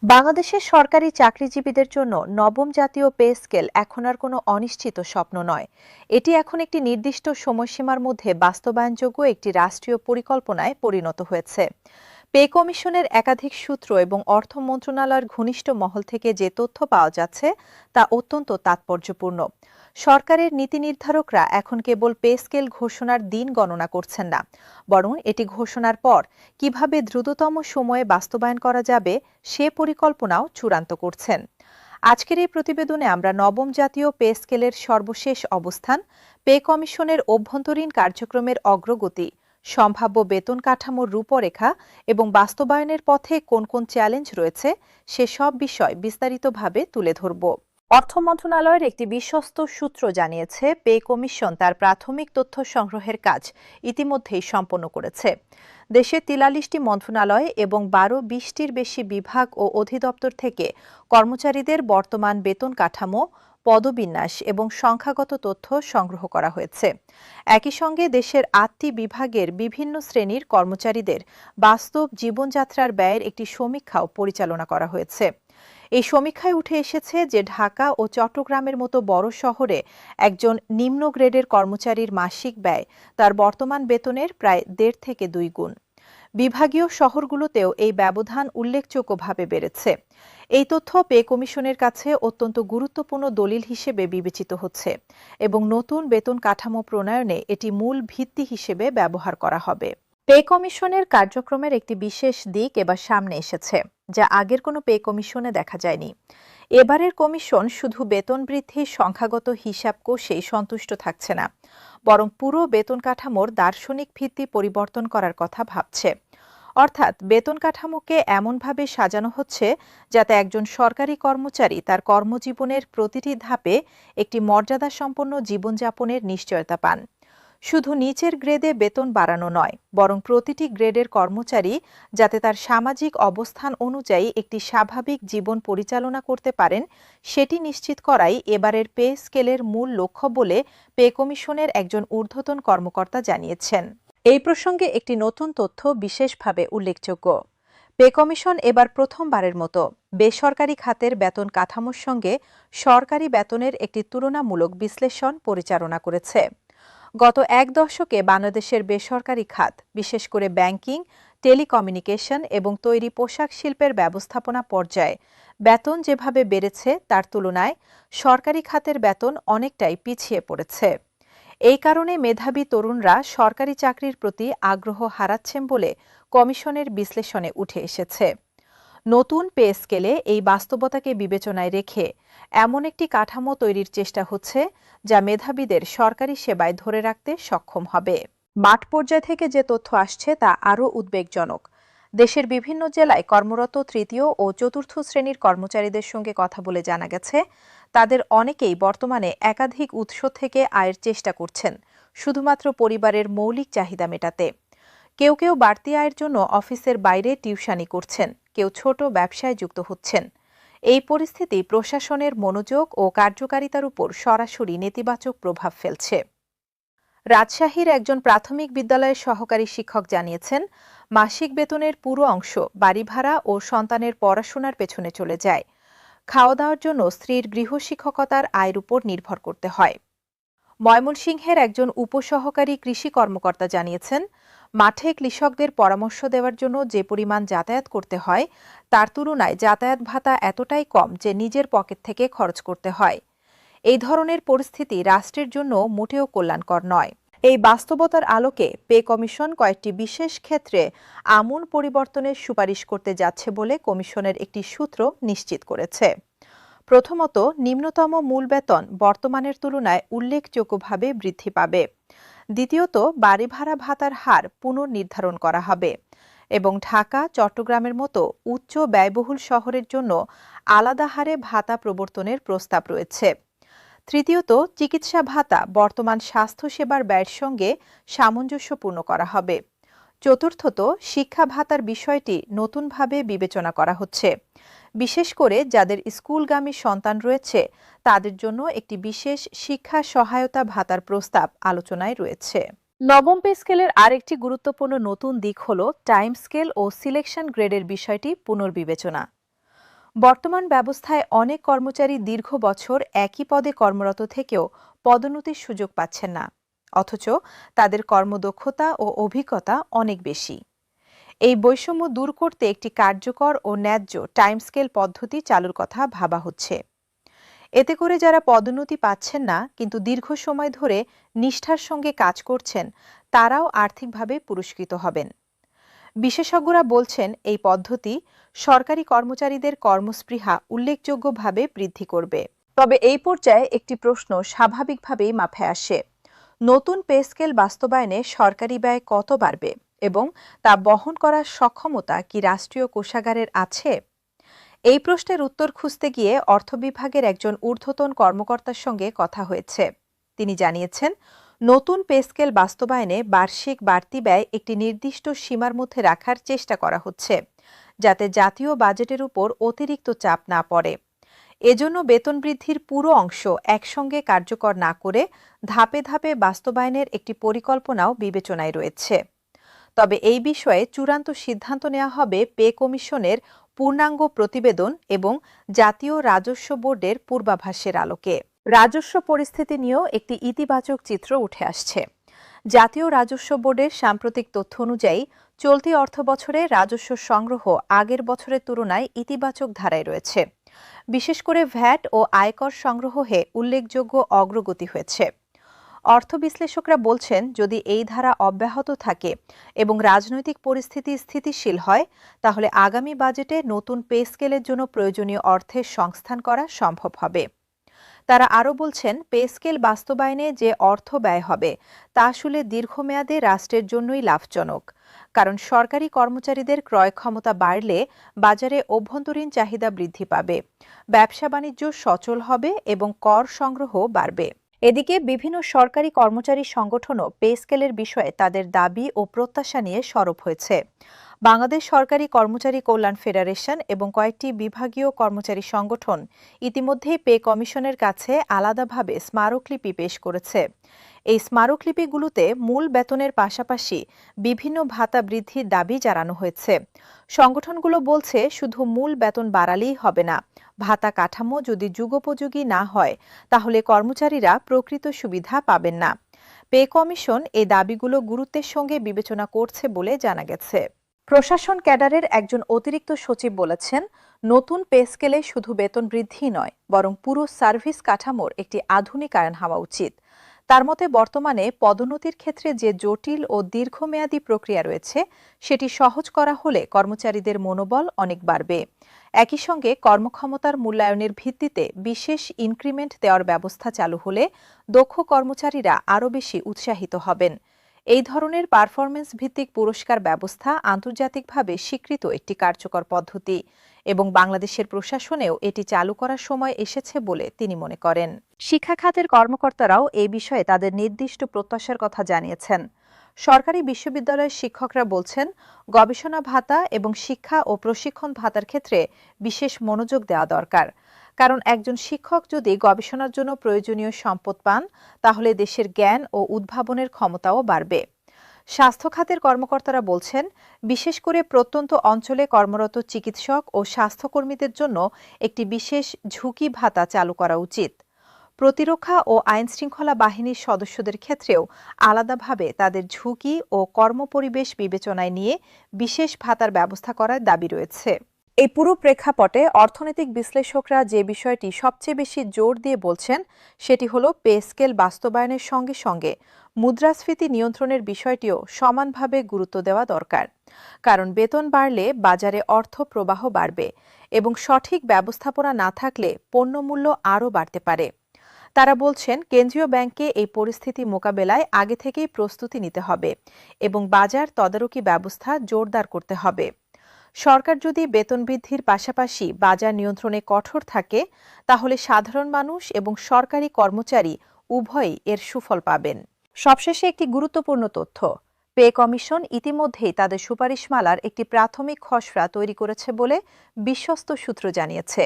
বাংলাদেশের সরকারি চাকরিজীবীদের জন্য নবম জাতীয় পে স্কেল এখন আর কোনো অনিশ্চিত স্বপ্ন নয়। এটি এখন একটি নির্দিষ্ট সময়সীমার মধ্যে বাস্তবায়নযোগ্য একটি রাষ্ট্রীয় পরিকল্পনায় পরিণত হয়েছে। পে কমিশনের একাধিক সূত্র এবং অর্থ মন্ত্রণালয়ের ঘনিষ্ঠ মহল থেকে যে তথ্য পাওয়া যাচ্ছে তা অত্যন্ত তাৎপর্যপূর্ণ। সরকারের নীতি নির্ধারকরা এখন কেবল পে স্কেল ঘোষণার দিন গণনা করছেন না, বরং এটি ঘোষণার পর কিভাবে দ্রুততম সময়ে বাস্তবায়ন করা যাবে সে পরিকল্পনাও চূড়ান্ত করছেন। আজকের এই প্রতিবেদনে আমরা নবম জাতীয় পে স্কেলের সর্বশেষ অবস্থান, পে কমিশনের অভ্যন্তরীণ কার্যক্রমের অগ্রগতি, সম্ভাব্য বেতন কাঠামোর রূপরেখা এবং বাস্তবায়নের পথে কোন কোন চ্যালেঞ্জ রয়েছে সেসব বিষয় বিস্তারিতভাবে তুলে ধরব। অর্থ মন্ত্রণালয়ের একটি বিশ্বস্ত সূত্র জানিয়েছে, পে কমিশন তার প্রাথমিক তথ্য সংগ্রহের কাজ ইতিমধ্যেই সম্পন্ন করেছে। দেশের ৪৩টি মন্ত্রণালয় এবং ১২-২০টির বেশি বিভাগ ও অধিদপ্তর থেকে কর্মচারীদের বর্তমান বেতন কাঠামো, পদবিন্যাস এবং সংখ্যাগত তথ্য সংগ্রহ করা হয়েছে। একই সঙ্গে দেশের ৮টি বিভাগের বিভিন্ন শ্রেণীর কর্মচারীদের বাস্তব জীবনযাত্রার ব্যয়ের একটি সমীক্ষাও পরিচালনা করা হয়েছে। এই সমীক্ষায় উঠে এসেছে যে ঢাকা ও চট্টগ্রামের মতো বড় শহরে একজন নিম্ন গ্রেডের কর্মচারীর মাসিক ব্যয় তার বর্তমান বেতনের প্রায় ১.৫ থেকে ২ গুণ। বিভাগীয় শহরগুলোতেও এই ব্যবধান উল্লেখযোগ্যভাবে বেড়েছে। এই তথ্য পে কমিশনের কাছে অত্যন্ত গুরুত্বপূর্ণ দলিল হিসেবে বিবেচিত হচ্ছে এবং নতুন বেতন কাঠামো প্রণয়নে এটি মূল ভিত্তি হিসেবে ব্যবহার করা হবে। পে কমিশনের কার্যক্রমের একটি বিশেষ দিক এবার সামনে এসেছে, যা আগের কোনো পে কমিশনে দেখা যায়নি। এবারের কমিশন শুধু বেতন বৃদ্ধির সংখ্যাগত হিসাব কষেই সন্তুষ্ট থাকছে না, বরং পুরো বেতন কাঠামোর দার্শনিক ভিত্তি পরিবর্তন করার কথা ভাবছে। অর্থাৎ বেতন কাঠামোকে এমনভাবে সাজানো হচ্ছে যাতে একজন সরকারি কর্মচারী তার কর্মজীবনের প্রতিটি ধাপে একটি মর্যাদাসম্পন্ন জীবনযাপনের নিশ্চয়তা পান। শুধু নিচের গ্রেডে বেতন বাড়ানো নয়, বরং প্রতিটি গ্রেডের কর্মচারী যাতে তার সামাজিক অবস্থান অনুযায়ী একটি স্বাভাবিক জীবন পরিচালনা করতে পারেন, সেটি নিশ্চিত করাই এবারের পে স্কেলের মূল লক্ষ্য বলে পে কমিশনের একজন ঊর্ধ্বতন কর্মকর্তা জানিয়েছেন। এই প্রসঙ্গে একটি নতুন তথ্য বিশেষভাবে উল্লেখযোগ্য। পে কমিশন এবার প্রথমবারের মতো বেসরকারি খাতের বেতন কাঠামোর সঙ্গে সরকারি বেতনের একটি তুলনামূলক বিশ্লেষণ পরিচালনা করেছে। গত এক দশকে বাংলাদেশের বেসরকারি খাত, বিশেষ করে ব্যাংকিং, টেলিকমিউনিকেশন এবং তৈরি পোশাক শিল্পের ব্যবস্থাপনা পর্যায়ে বেতন যেভাবে বেড়েছে তার তুলনায় সরকারি খাতের বেতন অনেকটাই পিছিয়ে পড়েছে। এই কারণে মেধাবী তরুণরা সরকারি চাকরির প্রতি আগ্রহ হারাচ্ছেন বলে কমিশনের বিশ্লেষণে উঠে এসেছে। নতুন পে স্কেলে এই বাস্তবতাকে বিবেচনায় রেখে এমন একটি কাঠামো তৈরির চেষ্টা হচ্ছে যা মেধাবীদের সরকারি সেবায় ধরে রাখতে সক্ষম হবে। মাঠ পর্যায় থেকে যে তথ্য আসছে তা আরও উদ্বেগজনক। দেশের বিভিন্ন জেলায় কর্মরত তৃতীয় ও চতুর্থ শ্রেণীর কর্মচারীদের সঙ্গে কথা বলে জানা গেছে, তাদের অনেকেই বর্তমানে একাধিক উৎস থেকে আয়ের চেষ্টা করছেন, শুধুমাত্র পরিবারের মৌলিক চাহিদা মেটাতে। কেউ কেউ বাড়তি আয়ের জন্য অফিসের বাইরে টিউশনি করছেন, কেউ ছোট ব্যবসায় যুক্ত হচ্ছেন। এই পরিস্থিতি প্রশাসনের মনোযোগ ও কার্যকারিতার উপর সরাসরি নেতিবাচক প্রভাব ফেলছে। রাজশাহীর একজন প্রাথমিক বিদ্যালয়ের সহকারী শিক্ষক জানিয়েছেন, মাসিক বেতনের পুরো অংশ বাড়ি ভাড়া ও সন্তানের পড়াশোনার পেছনে চলে যায়। খাওয়া দাওয়ার জন্য স্ত্রীর গৃহশিক্ষকতার আয়ের উপর নির্ভর করতে হয়। ময়মনসিংহের একজন উপসহকারী কৃষি কর্মকর্তা জানিয়েছেন, মাঠে কৃষকদের পরামর্শ দেওয়ার জন্য যে পরিমাণ যাতায়াত করতে হয় তার তুলনায় যাতায়াত ভাতা এতটাই কম যে নিজের পকেট থেকে খরচ করতে হয়। এই ধরনের পরিস্থিতি রাষ্ট্রের জন্য মোটেও কল্যাণকর নয়। এই বাস্তবতার আলোকে পে কমিশন কয়েকটি বিশেষ ক্ষেত্রে আমূল পরিবর্তনের সুপারিশ করতে যাচ্ছে বলে কমিশনের একটি সূত্র নিশ্চিত করেছে। প্রথমত, নিম্নতম মূল বেতন বর্তমানের তুলনায় উল্লেখযোগ্যভাবে বৃদ্ধি পাবে। দ্বিতীয়ত, বাড়ি ভাড়া ভাতার হার পুনর্নির্ধারণ করা হবে এবং ঢাকা, চট্টগ্রামের মতো উচ্চ ব্যয়বহুল শহরের জন্য আলাদা হারে ভাতা প্রবর্তনের প্রস্তাব রয়েছে। তৃতীয়ত, চিকিৎসা ভাতা বর্তমান স্বাস্থ্যসেবার ব্যয়ের সঙ্গে সামঞ্জস্যপূর্ণ করা হবে। চতুর্থত, শিক্ষা ভাতার বিষয়টি নতুনভাবে বিবেচনা করা হচ্ছে। বিশেষ করে যাদের স্কুলগামী সন্তান রয়েছে তাদের জন্য একটি বিশেষ শিক্ষা সহায়তা ভাতার প্রস্তাব আলোচনায় রয়েছে। নবম পে স্কেলের আরেকটি গুরুত্বপূর্ণ নতুন দিক হল টাইম স্কেল ও সিলেকশন গ্রেডের বিষয়টি পুনর্বিবেচনা। বর্তমান ব্যবস্থায় অনেক কর্মচারী দীর্ঘ বছর একই পদে কর্মরত থেকেও পদোন্নতির সুযোগ পাচ্ছেন না, অথচ তাদের কর্মদক্ষতা ও অভিজ্ঞতা অনেক বেশি। এই বৈষম্য দূর করতে একটি কার্যকর ও ন্যায্য টাইমস্কেল পদ্ধতি চালুর কথা ভাবা হচ্ছে। এতে করে যারা পদোন্নতি পাচ্ছেন না কিন্তু দীর্ঘ সময় ধরে নিষ্ঠার সঙ্গে কাজ করছেন, তারাও আর্থিকভাবে পুরস্কৃত হবেন। বিশেষজ্ঞরা বলছেন এই পদ্ধতি সরকারি কর্মচারীদের কর্মস্পৃহা উল্লেখযোগ্যভাবে বৃদ্ধি করবে। তবে এই পর্যায়ে একটি প্রশ্ন স্বাভাবিকভাবেই মাথায় আসে: নতুন পে স্কেল বাস্তবায়নে সরকারি ব্যয় কত বাড়বে এবং তা বহন করার সক্ষমতা কি রাষ্ট্রীয় কোষাগারের আছে? এই প্রশ্নের উত্তর খুঁজতে গিয়ে অর্থ বিভাগের একজন ঊর্ধ্বতন কর্মকর্তার সঙ্গে কথা হয়েছে। তিনি জানিয়েছেন, নতুন পে স্কেল বাস্তবায়নে বার্ষিক বাড়তি ব্যয় একটি নির্দিষ্ট সীমার মধ্যে রাখার চেষ্টা করা হচ্ছে, যাতে জাতীয় বাজেটের উপর অতিরিক্ত চাপ না পড়ে। এজন্য বেতন বৃদ্ধির পুরো অংশ একসঙ্গে কার্যকর না করে ধাপে ধাপে বাস্তবায়নের একটি পরিকল্পনাও বিবেচনায় রয়েছে। তবে এই বিষয়ে চূড়ান্ত সিদ্ধান্ত নেওয়া হবে পে কমিশনের পূর্ণাঙ্গ প্রতিবেদন এবং জাতীয় রাজস্ব বোর্ডের পূর্বাভাসের আলোকে। রাজস্ব পরিস্থিতি নিয়েও একটি ইতিবাচক চিত্র উঠে আসছে। জাতীয় রাজস্ব বোর্ডের সাম্প্রতিক তথ্য অনুযায়ী চলতি অর্থবছরে রাজস্ব সংগ্রহ আগের বছরের তুলনায় ইতিবাচক ধারায় রয়েছে। বিশেষ করে ভ্যাট ও আয়কর সংগ্রহে উল্লেখযোগ্য অগ্রগতি হয়েছে। অর্থ বিশ্লেষকরা বলছেন, যদি এই ধারা অব্যাহত থাকে এবং রাজনৈতিক পরিস্থিতি স্থিতিশীল হয়, তাহলে আগামী বাজেটে নতুন পে স্কেলের জন্য প্রয়োজনীয় অর্থের সংস্থান করা সম্ভব হবে। তারা আরও বলছেন, পে স্কেল বাস্তবায়নে যে অর্থ ব্যয় হবে তা আসলে দীর্ঘমেয়াদে রাষ্ট্রের জন্যই লাভজনক। কারণ সরকারি কর্মচারীদের ক্রয় ক্ষমতা বাড়লে বাজারে অভ্যন্তরীণ চাহিদা বৃদ্ধি পাবে, ব্যবসা বাণিজ্য সচল হবে এবং কর সংগ্রহ বাড়বে। এদিকে বিভিন্ন সরকারি কর্মচারী সংগঠনও পে স্কেলের বিষয়ে তাদের দাবি ও প্রত্যাশা নিয়ে সরব হয়েছে। বাংলাদেশ সরকারি কর্মচারী কল্যাণ ফেডারেশন এবং কয়েকটি বিভাগীয় কর্মচারী সংগঠন ইতিমধ্যেই পে কমিশনের কাছে আলাদাভাবে স্মারকলিপি পেশ করেছে। এই স্মারকলিপিগুলোতে মূল বেতনের পাশাপাশি বিভিন্ন ভাতা বৃদ্ধির দাবি জানানো হয়েছে। সংগঠনগুলো বলছে, শুধু মূল বেতন বাড়ালেই হবে না, ভাতা কাঠামো যদি যুগোপযোগী না হয় তাহলে কর্মচারীরা প্রকৃত সুবিধা পাবেন না। পে কমিশন এই দাবিগুলো গুরুত্বের সঙ্গে বিবেচনা করছে বলে জানা গেছে। প্রশাসন ক্যাডারের একজন অতিরিক্ত সচিব বলেছেন, নতুন পে স্কেলে শুধু বেতন বৃদ্ধি নয়, বরং পুরো সার্ভিস কাঠামোর একটি আধুনিকায়ন হওয়া উচিত। তার মতে, বর্তমানে পদোন্নতির ক্ষেত্রে যে জটিল ও দীর্ঘমেয়াদী প্রক্রিয়া রয়েছে সেটি সহজ করা হলে কর্মচারীদের মনোবল অনেক বাড়বে। একই সঙ্গে কর্মক্ষমতার মূল্যায়নের ভিত্তিতে বিশেষ ইনক্রিমেন্ট দেওয়ার ব্যবস্থা চালু হলে দক্ষ কর্মচারীরা আরও বেশি উৎসাহিত হবেন। এই ধরনের পারফরমেন্স ভিত্তিক পুরস্কার ব্যবস্থা আন্তর্জাতিকভাবে স্বীকৃত একটি কার্যকর পদ্ধতি এবং বাংলাদেশের প্রশাসনেও এটি চালু করার সময় এসেছে বলে তিনি মনে করেন। শিক্ষা খাতের কর্মকর্তারাও এই বিষয়ে তাদের নির্দিষ্ট প্রত্যাশার কথা জানিয়েছেন। সরকারি বিশ্ববিদ্যালয়ের শিক্ষকরা বলছেন, গবেষণা ভাতা এবং শিক্ষা ও প্রশিক্ষণ ভাতার ক্ষেত্রে বিশেষ মনোযোগ দেওয়া দরকার। কারণ একজন শিক্ষক যদি গবেষণার জন্য প্রয়োজনীয় সম্পদ পান, তাহলে দেশের জ্ঞান ও উদ্ভাবনের ক্ষমতাও বাড়বে। স্বাস্থ্য খাতের কর্মকর্তারা বলছেন, বিশেষ করে প্রত্যন্ত অঞ্চলে কর্মরত চিকিৎসক ও স্বাস্থ্যকর্মীদের জন্য একটি বিশেষ ঝুঁকি ভাতা চালু করা উচিত। প্রতিরক্ষা ও আইনশৃঙ্খলা বাহিনীর সদস্যদের ক্ষেত্রেও আলাদাভাবে তাদের ঝুঁকি ও কর্মপরিবেশ বিবেচনায় নিয়ে বিশেষ ভাতার ব্যবস্থা করার দাবি রয়েছে। এই পুরো প্রেক্ষাপটে অর্থনৈতিক বিশ্লেষকরা যে বিষয়টি সবচেয়ে বেশি জোর দিয়ে বলছেন সেটি হল, পে স্কেল বাস্তবায়নের সঙ্গে সঙ্গে মুদ্রাস্ফীতি নিয়ন্ত্রণের বিষয়টিও সমানভাবে গুরুত্ব দেওয়া দরকার। কারণ বেতন বাড়লে বাজারে অর্থ প্রবাহ বাড়বে এবং সঠিক ব্যবস্থাপনা না থাকলে পণ্যমূল্য আরও বাড়তে পারে। তারা বলছেন, কেন্দ্রীয় ব্যাংককে এই পরিস্থিতি মোকাবেলায় আগে থেকেই প্রস্তুতি নিতে হবে এবং বাজার তদারকি ব্যবস্থা জোরদার করতে হবে। সরকার যদি বেতন বৃদ্ধির পাশাপাশি বাজার নিয়ন্ত্রণে কঠোর থাকে, তাহলে সাধারণ মানুষ এবং সরকারি কর্মচারী উভয়ই এর সুফল পাবেন। সবশেষে একটি গুরুত্বপূর্ণ তথ্য, পে কমিশন ইতিমধ্যেই তাদের সুপারিশমালার একটি প্রাথমিক খসড়া তৈরি করেছে বলে বিশ্বস্ত সূত্র জানিয়েছে।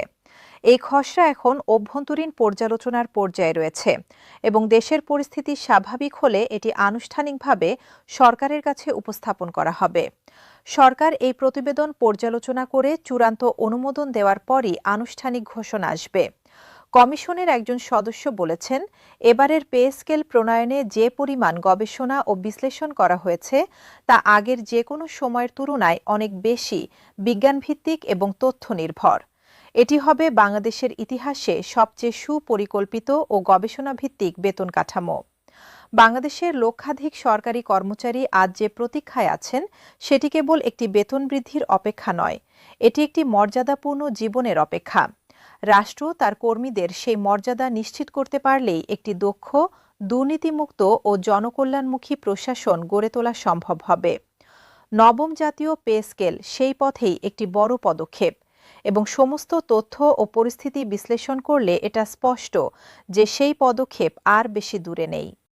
এই খসড়া এখন অভ্যন্তরীণ পর্যালোচনার পর্যায়ে রয়েছে এবং দেশের পরিস্থিতি স্বাভাবিক হলে এটি আনুষ্ঠানিকভাবে সরকারের কাছে উপস্থাপন করা হবে। সরকার এই প্রতিবেদন পর্যালোচনা করে চূড়ান্ত অনুমোদন দেওয়ার পরই আনুষ্ঠানিক ঘোষণা আসবে। কমিশনের একজন সদস্য বলেছেন, এবারের পে স্কেল প্রণয়নে যে পরিমাণ গবেষণা ও বিশ্লেষণ করা হয়েছে তা আগের যে কোনো সময়ের তুলনায় অনেক বেশি বিজ্ঞানভিত্তিক এবং তথ্য নির্ভর। এটি হবে বাংলাদেশের ইতিহাসে সবচেয়ে সুপরিকল্পিত ও গবেষণাভিত্তিক বেতন কাঠামো। বাংলাদেশের লক্ষাধিক সরকারি কর্মচারী আজ যে প্রতীক্ষায় আছেন সেটি কেবল একটি বেতন বৃদ্ধির অপেক্ষা নয়, এটি একটি মর্যাদাপূর্ণ জীবনের অপেক্ষা। রাষ্ট্র তার কর্মীদের সেই মর্যাদা নিশ্চিত করতে পারলেই একটি দক্ষ, দুর্নীতিমুক্ত ও জনকল্যাণমুখী প্রশাসন গড়ে তোলা সম্ভব হবে। নবম জাতীয় পে স্কেল সেই পথেই একটি বড় পদক্ষেপ এবং সমস্ত তথ্য ও পরিস্থিতি বিশ্লেষণ করলে এটা স্পষ্ট যে সেই পদক্ষেপ আর বেশি দূরে নেই।